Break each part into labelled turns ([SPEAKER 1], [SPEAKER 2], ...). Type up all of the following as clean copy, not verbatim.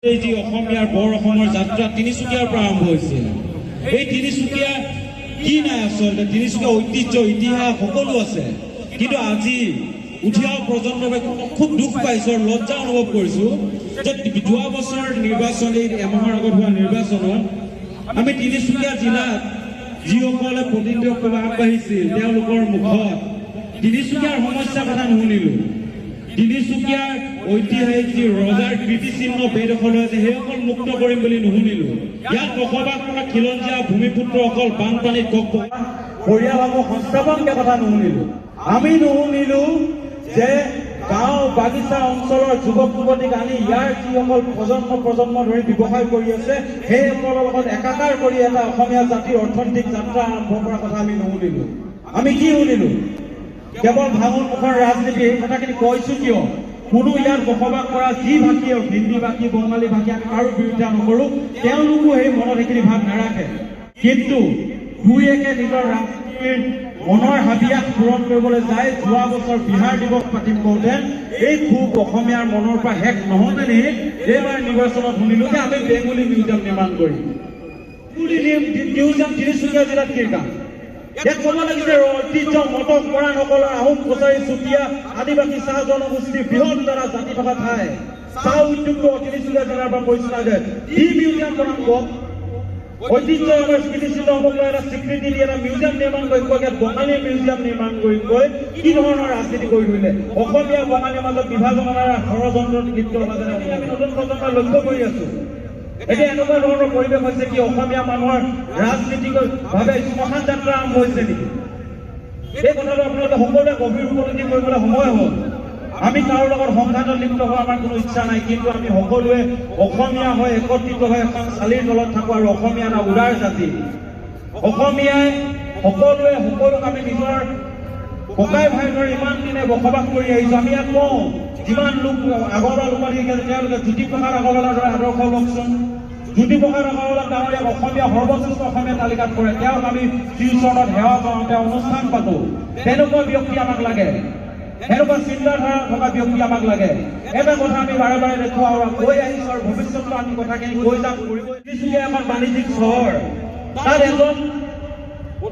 [SPEAKER 1] এই যে অসমীয়াৰ বৰ অসমৰ যাত্ৰা তিনিচুকীয়াৰ পৰা আৰম্ভ হৈছিল। এই তিনিচুকীয়া কি নাই আচলতে, তিনিচুকীয়া ঐতিহ্য ইতিহাস সকলো আছে, কিন্তু আজি উঠি অহা প্ৰজন্মই খুব দুখ পাইছো আৰু লজ্জা অনুভৱ কৰিছো যে যোৱা বছৰ নিৰ্বাচন, এই এমাহৰ আগত হোৱা নিৰ্বাচনত আমি তিনিচুকীয়া জিলাত যিসকলে প্ৰতিনিধিত্ব কৰিব আগবাঢ়িছিল তেওঁলোকৰ মুখত তিনিচুকীয়াৰ সমস্যাৰ কথা নুশুনিলো। তিনিচুকীয়াৰ ঐতিহাসিক যি ৰজাৰ কীৰ্তিচিহ্ন বেদখল আছে সেইসকল মুক্ত কৰিম বুলি নুশুনিলো। ইয়াত বসবাস কৰা খিলঞ্জীয়া ভূমিপুত্ৰসকল বানপানীত পৰিয়ালসমূহ সংস্থাপনকে কথা নুশুনিলো। আমি নুশুনিলো যে গাঁও বাগিচা অঞ্চলৰ যুৱক যুৱতীক আনি ইয়াৰ যিসকল প্ৰজন্ম ধৰি ব্যৱসায় কৰি আছে সেইসকলৰ লগত একাকাৰ কৰি এটা অসমীয়া জাতিৰ অৰ্থনৈতিক যাত্ৰা আৰম্ভ কৰাৰ কথা আমি নুশুনিলো। আমি কি শুনিলো? কেৱল ভাঙোন মুখৰ ৰাজনীতি। এই কথাখিনি কৈছো কিয়, কোনো ইয়াত বসবাস কৰা যি ভাষী, হিন্দী ভাষী, বঙালী ভাষী, আমি কাৰো বিৰোধিতা নকৰো, তেওঁলোকো সেই মনত সেইখিনি ভাৱ নাৰাখে। কিন্তু দুই একে নিজৰ ৰাজনীতিৰ মনৰ হাবিয়াস পূৰণ কৰিবলৈ যায়। যোৱা বছৰ বিহাৰ দিৱস পাতিম কওঁতে এই খুব অসমীয়াৰ মনৰ পৰা শেষ নহওঁতেনে এইবাৰ নিৰ্বাচনত শুনিলো যে আমি বেংগলী মিউজিয়াম নিৰ্মাণ কৰিম। মিউজিয়াম তিনিচুকীয়া জিলাত কি কাম? ইয়াত ক'ব লাগিছে ঐতিহ্য মটক মৰাণসকলৰ, আহোম কছাৰী, চুতীয়া, আদিবাসী, চাহ জনগোষ্ঠীৰ বৃহৎ দ্বাৰা জাতি থকা ঠাই। চাহ উদ্যোগটো তিনিচুকীয়া জিলাৰ পৰা পৰিচালিত হয়। কি মিউজিয়াম বনাম কওক? ঐতিহ্য আমাৰ কীৰ্তিচিহ্নসকলক এটা স্বীকৃতি দি এটা মিউজিয়াম নিৰ্মাণ কৰি ইয়াত বঙালী মিউজিয়াম নিৰ্মাণ কৰি গৈ কি ধৰণৰ ৰাজনীতি কৰি থৈলে? অসমীয়া বঙালীৰ মাজত বিভাজনৰ ষড়যন্ত্ৰ লিপ্ত হোৱা যেন আমি নতুন প্ৰজন্মই লক্ষ্য কৰি আছো। এতিয়া এনেকুৱা ধৰণৰ পৰিৱেশ হৈছে কি অসমীয়া মানুহৰ ৰাজনীতিকভাৱে শ্মশান যাত্ৰা আৰম্ভ হৈছে নেকি? এই কথাটো আপোনালোকে সকলোৱে গভীৰ উপলব্ধি কৰিবলৈ সময় হ'ল। আমি কাৰো লগত সংঘাতত লিপ্ত হোৱা আমাৰ কোনো ইচ্ছা নাই, কিন্তু আমি সকলোৱে অসমীয়া হৈ একত্ৰিত হৈ এখন চালিৰ তলত থাকো আৰু অসমীয়া এটা উদাৰ জাতি। অসমীয়াই সকলোৱে সকলোক আমি নিজৰ ককাই ভাই ধৰি ইমান দিনে বসবাস কৰি আহিছো। আমি ইয়াত কওঁ যিমান লোক আগৰৱালা লোক আহি তেওঁলোকে জ্যোতিপ্ৰসাদ আগৰৱালাৰ দৰে আদৰ্শ লওকচোন। জ্যোতিপ্ৰসাদ আগৰৱালা ডাঙৰীয়া অসমীয়া সৰ্বশ্ৰেষ্ঠ অসমীয়া তালিকাত পৰে। তেওঁক আমি শ্ৰীচৰণত সেৱা কৰোঁ, তেওঁ অনুষ্ঠান পাতো। তেনেকুৱা ব্যক্তি আমাক লাগে, এনেকুৱা চিন্তাধাৰা থকা ব্যক্তি আমাক লাগে। এটা কথা আমি বাৰে বাৰে দেখুৱাও আৰু কৈ আহিছো আৰু ভৱিষ্যতটো আমি কথাখিনি কৈ যাম। তিনিচুকীয়া এখন বাণিজ্যিক চহৰ, তাত এজন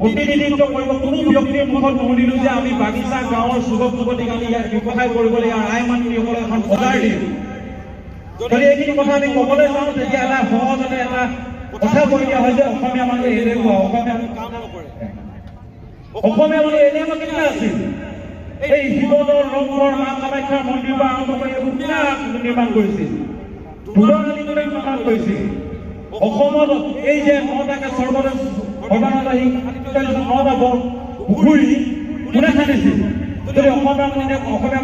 [SPEAKER 1] প্ৰতিনিধিত্ব কৰিব কোনো ব্যক্তিৰ মুখত নুশুনিলো যে আমি বাগিচা গাঁৱৰ যুৱক যুৱতীক আমি ইয়াত ব্যৱসায় কৰিবলৈ ইয়াৰ আই মাতৃসকলক এখন বজাৰ দিম। যদি এইখিনি কথা আমি ক'বলৈ যাওঁ তেতিয়া এটা সহজতে এটা কথা কৈ দিয়া হয় যে অসমীয়া মানুহ এলেহুৱা, অসমীয়া মানুহ কাম নকৰে। অসমীয়া মানুহ এলেহুৱা কেতিয়া আছিল? এই শিৱদৌল, ৰংঘৰ, মা কামাখ্যাৰ মন্দিৰ পৰা আৰম্ভ কৰি নিৰ্মাণ কৰিছিল, ধুৰণালী নিৰ্মাণ কৰিছিল। অসমত এই যে 9টাকে সৰ্বনাশী 9টা পুখুৰী কোনে খান্দিছিল? যদি অসমীয়া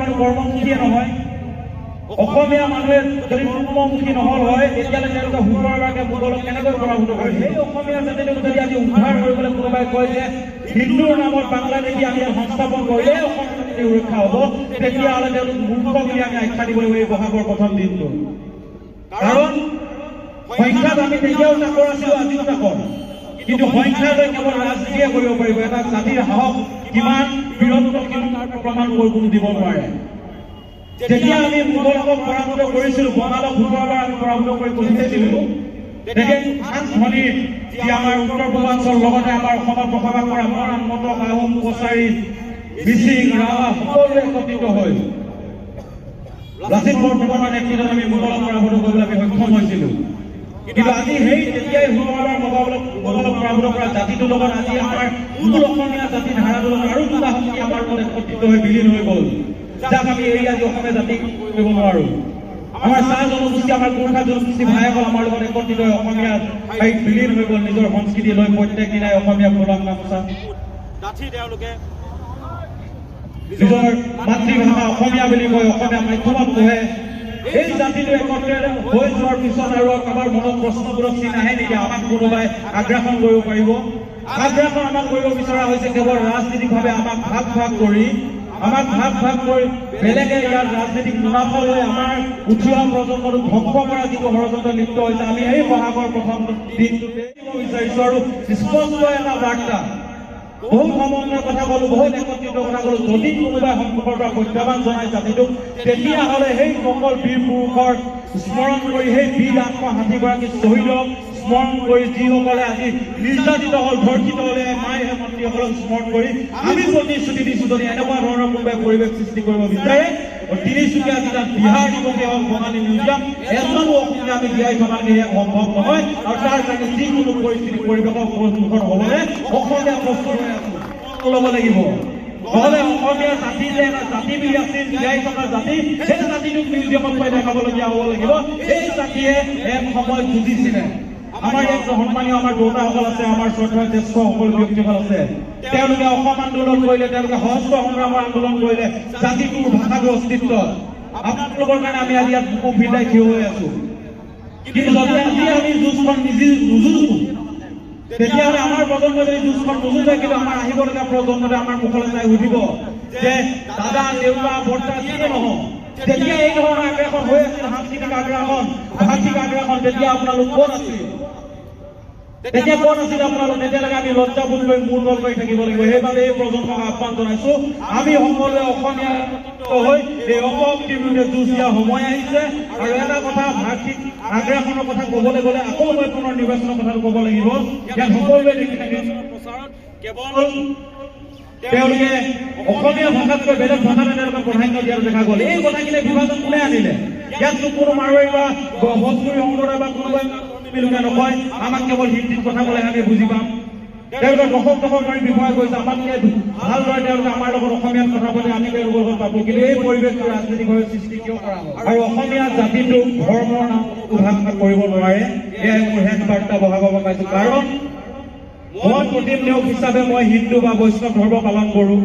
[SPEAKER 1] মানুহ কৰ্মমুখীয়ে নহয়, অসমীয়া মানুহে যদি কৰ্মমুখী নহল হয় তেতিয়াহ'লে তেওঁলোকে শুক্ৰবাৰকে মোগলক কেনেকৈ পৰাভূত কৰে? সেই অসমীয়া জাতিটোক যদি আজি উদ্ধাৰ কৰিবলৈ কোনোবাই কয় যে হিন্দুৰ নামত বাংলাদেশী আমি সংস্থাপন কৰিলে অসমীয়া জাতি সুৰক্ষা হ'ব, তেতিয়াহ'লে তেওঁলোক মূৰ্খ বুলি আমি আখ্যা দিব লাগিব এই বহাগৰ প্ৰথম দিনটো। কাৰণ সংখ্যাত আমি তেতিয়াও তাকৰ আছিলো, আজিও তাকৰ, কিন্তু সংখ্যালৈ কেৱল ৰাজনীতিয়ে কৰিব পাৰিব। এটা জাতিৰ সাহস কিমান বীৰত্ব কিমান প্ৰমাণ কৰি কোনো দিব নোৱাৰে। যেতিয়া আমি মোগলকক পৰাভূত কৰিছিলো, বঙালক শুক্ৰবাৰ আমি পৰাভূত কৰি পঠিয়াইছিলো, তেতিয়া ধনীৰ যি আমাৰ উত্তৰ পূৰ্বাঞ্চল লগতে আমাৰ অসমত বসবাস কৰা মৰাণ, মটক, আহোম, কছাৰী, মিচিং, ৰাভা সকলোৱে একত্ৰিত হৈ লাচিত বৰফুকনৰ নেতৃত্বত আমি মোগলক পৰাভূত কৰিবলৈ আমি সক্ষম হৈছিলো। কিন্তু আজি সেই তেতিয়াই শুক্ৰবাৰ মোগলক পৰাভূত কৰা জাতিটোৰ লগত আজি আমাৰ মূল অসমীয়া জাতিৰ ধাৰাটোৰ আৰু দুটা শক্তি আমাৰ লগত একত্ৰিত হৈ বিলীন হৈ গ'ল, যাক আমি এৰি আজি অসমীয়া জাতি কৰিব নোৱাৰো। আমাৰ চাহ জনগোষ্ঠী, আমাৰ গোৰ্খা জনগোষ্ঠী ভাইসকল আমাৰ লগত একত্ৰিত হৈ অসমীয়া ঠাইত বিলীন হৈ গ'ল। নিজৰ সংস্কৃতি লৈ প্ৰত্যেক দিনাই অসমীয়া ফুলাম গামোচা ডাঠি তেওঁলোকে নিজৰ মাতৃভাষা অসমীয়া বুলি কয়, অসমীয়া মাধ্যমত পঢ়ে। এই জাতিটো একত্ৰিত হৈ যোৱাৰ পিছত আৰু আমাৰ মনত প্ৰশ্নবোধক চিন আহে নেকি? আমাক কোনোবাই আগ্ৰাসন কৰিব পাৰিব? আগ্ৰাসন আমাক কৰিব বিচৰা হৈছে কেৱল ৰাজনীতিকভাৱে আমাক ভাগ ভাগ কৰি বেলেগে ইয়াৰ ৰাজনীতিক মুনাফা লৈ আমাৰ উঠি অহা প্ৰজন্মটোক ধ্বংস কৰা যিটো ষড়যন্ত্ৰ লিপ্ত হৈছে। আমি এই বহাগৰ প্ৰথম দিনটোতে বিচাৰিছো আৰু স্পষ্ট এটা বাৰ্তা, বহু সমন্বয়ৰ কথা ক'লো, বহুত একত্ৰিত কথা ক'লো। যদি কোনোবাই সংকটৰ পৰা প্ৰত্যাহ্বান জনাই জাতিটোক, তেতিয়াহ'লে সেই সকল বীৰ পুৰুষৰ স্মৰণ কৰি সেই বীৰ 860গৰাকী শ্বহীদক স্মৰণ কৰি যিসকলে আজি নিৰ্যাতিত হ'ল ধৰ্ষিত হ'লে মায়ে মন্ত্ৰীসকলক স্মৰণ কৰি আমি প্ৰতিশ্ৰুতি দিছোঁ যদি এনেকুৱা ধৰণৰ কোনোবাই পৰিৱেশ সৃষ্টি কৰিব বিচাৰে তিনিচুকীয়া জিলাত বিহাৰ দিৱসে হওক বঙালী মিউজিয়াম এজনো অসমীয়া আমি জীয়াই থকাকে সেয়া সম্ভৱ নহয় আৰু তাৰ কাৰণে যিকোনো পৰিস্থিতি পৰিৱেশৰ সন্মুখীন হ'বলৈ অসমীয়া প্ৰস্তুত হৈ আছোঁ ল'ব লাগিব নহ'লে অসমীয়া জাতি যে এটা জাতি বুলি আছিল জীয়াই থকা জাতি সেই জাতিটোক মিউজিয়ামত পাই দেখাবলগীয়া হ'ব লাগিব এই জাতিয়ে এক সময়ত যুঁজিছিলে আমাৰ ইয়াত সন্মানীয় আমাৰ দেউতাসকল আছে আমাৰ শ্ৰদ্ধাৰ জ্যেষ্ঠ সকলো ব্যক্তিসকল আছে তেওঁলোকে অসম আন্দোলন কৰিলে তেওঁলোকে সশস্ত্ৰ সংগ্ৰামৰ আন্দোলন কৰিলে জাতিটোৰ ভাষাটোৰ অস্তিত্ব আপোনালোকৰ কাৰণে আমি আজি ইয়াত বুকু ভিলাই থিয় হৈ আছো কিন্তু যদি আজি আমি যুঁজখন নিজে নুযুঁজো তেতিয়াহ'লে আমাৰ প্ৰজন্ম যদি যুঁজখন নুযুঁজে কিন্তু আমাৰ আহিবলগীয়া প্ৰজন্মতে আমাৰ মুখলৈ চাই উঠিব যে দাদা দেউতা বৰ্তা যিয়ে নহওক তেতিয়া এই ধৰণৰ আগ্ৰাসন হৈ আছিল সাংস্কৃতিক আগ্ৰাসন ভাষিক আগ্ৰাসন তেতিয়া আপোনালোক ক'ত আছিল তেতিয়া ক'ত আছিল আপোনালোক তেতিয়ালৈকে আমি লজ্জাবোধ লৈ মূৰ তল কৰি থাকিব লাগিব সেইবাবে এই প্ৰজন্মক আহ্বান জনাইছো আমি সকলোৱে অসমীয়া হৈ এই অপশক্তিৰ বিৰুদ্ধে যুঁজ দিয়াৰ সময় আহিছে আৰু এটা কথা ভাষিক আগ্ৰাসনৰ কথা ক'বলৈ গ'লে আকৌ মই পুনৰ নিৰ্বাচনৰ কথাটো ক'ব লাগিব ইয়াত সকলোৱে দেখি থাকিম প্ৰচাৰত কেৱল তেওঁলোকে অসমীয়া ভাষাতকৈ বেলেগ ভাষাতে তেওঁলোকে প্ৰাধান্য দিয়াটো দেখা গ'ল এই কথাখিনি বিভাজন কোনে আনিলে ইয়াততো কোনো মাৰোৱাৰী বা ভোজপুৰী সম্প্ৰদায় বা কোনোবাই লোকে নকয় আমাক কেৱল হিন্দীত কথা ক'লে আমি বুজি পাম তেওঁলোকে দশক ধৰি ব্যৱহাৰ কৰিছে আমাতকৈ ভালদৰে তেওঁলোকে আমাৰ লগত অসমীয়াত কথা পাতি আমি তেওঁলোকৰ লগত পাবো কিন্তু এই পৰিৱেশটো ৰাজনৈতিকভাৱে সৃষ্টি কিয় কৰা হয় আৰু অসমীয়া জাতিটোক ধৰ্মৰ নাম উদ্ভাসনা কৰিব নোৱাৰে এয়াই মোৰ শেষ বাৰ্তা বঢ়াব পাইছো কাৰণ মই প্ৰতিম নিয়োগ হিচাপে মই হিন্দু বা বৈষ্ণৱ ধৰ্ম পালন কৰোঁ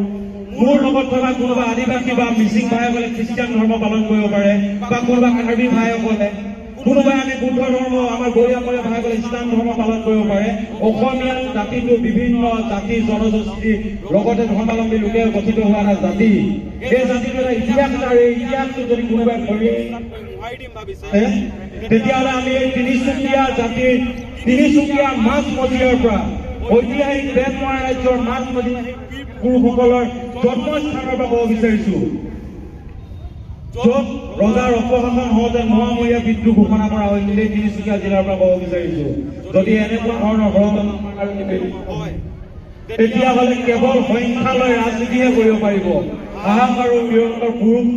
[SPEAKER 1] মোৰ লগত থকা কোনোবা আদিবাসী বা মিচিং ভাইসকলে খ্ৰীষ্টিয়ান ধৰ্ম পালন কৰিব পাৰে বা কোনোবা কাৰ্বি ভাইসকলে কোনোবাই আমি বুদ্ধ ধৰ্ম আমাৰ গৰীয়ামূৰীয়া ভাইসকলে ইছলাম ধৰ্ম পালন কৰিব পাৰে অসমীয়া জাতিটো বিভিন্ন জাতি জনগোষ্ঠী লগতে ধৰ্মাৱলম্বী লোকে গঠিত হোৱা এটা জাতি এই জাতিটো এটা ইতিহাস আৰু এই ইতিহাসটো যদি কোনোবাই ধৰি তেতিয়াহ'লে আমি এই তিনিচুকীয়া মাছ মজিয়াৰ পৰা ঐতিহাসিক বেতমৰা ৰাজ্যৰ মাছ মজিয়া পুৰুষসকলৰ জন্মস্থানৰ পৰা ক'ব বিচাৰিছো য'ত ৰজাৰ অপশাসন হওঁতে মহামূৰীয়া বিদ্ৰোহ ঘোষণা কৰা হৈছিল এই তিনিচুকীয়া জিলাৰ পৰা ক'ব বিচাৰিছো যদি এনেকুৱা ধৰণৰ হয় তেতিয়াহ'লে কেৱল সংখ্যালৈ ৰাজনীতিহে কৰিব পাৰিব সাহস আৰু বীৰত্বৰ পুৰুষ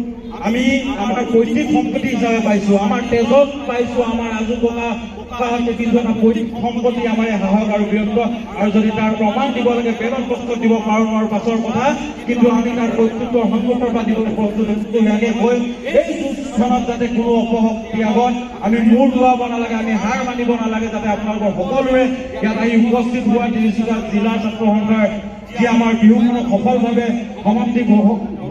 [SPEAKER 1] আমি আমাৰ পৈতৃক সম্পত্তি হিচাপে পাইছো আমাৰ তেজত পাইছো আমাৰ আজোককা কিন্তু এটা পৈতৃক সম্পত্তি আমাৰ সাহস আৰু বীৰত্ব আৰু যদি তাৰ প্ৰমাণ দিব লাগে বেলেগ প্ৰস্তুত দিব পাৰোঁ নোৱাৰো পাছৰ কথা কিন্তু আমি তাৰ প্ৰস্তুতৰ সন্মুখৰ পৰা দিবলৈ প্ৰস্তুত হৈ এই যুঁজখনত যাতে কোনো অপশক্তি আগত আমি মূৰ দোৱাব নালাগে আমি হাৰ মানিব নালাগে যাতে আপোনালোকৰ সকলোৰে ইয়াত আহি উপস্থিত হোৱা তিনিচুকীয়া জিলা ছাত্ৰ সন্থাৰ যি আমাৰ বিহুখনক সফলভাৱে সমাপ্তি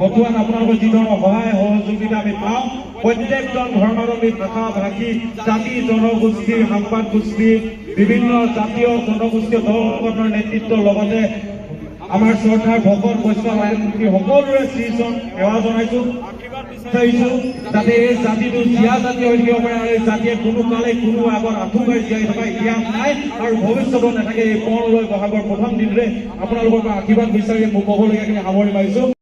[SPEAKER 1] ঘটোৱাত আপোনালোকৰ যি ধৰণৰ সহায় সহযোগিতা আমি পাওঁ প্ৰত্যেকজন ধৰ্মাৱলম্বী ভাষা ভাষী জাতি জনগোষ্ঠীৰ সাংবাদ গোষ্ঠী বিভিন্ন জাতীয় জনগোষ্ঠীয় দলগঠনৰ নেতৃত্বৰ লগতে আমাৰ শ্ৰদ্ধাৰ ভকত বৈষ্ণৱ আইনমন্ত্ৰী সকলোৰে শ্ৰীচৰণ সেৱা জনাইছো বিচাৰিছো যাতে এই জাতিটো জীয়া জাতি হৈ থাকিব পাৰে আৰু এই জাতিয়ে কোনো কালে কোনো আগত আঁঠুকাৰি জীয়াই থকা ইতিহাস নাই আৰু ভৱিষ্যতো নাথাকে এই পণ লৈ বহাগৰ প্ৰথম দিনৰে আপোনালোকৰ পৰা আশীৰ্বাদ বিচাৰি মোক ক'বলগীয়াখিনি সামৰি মাৰিছো।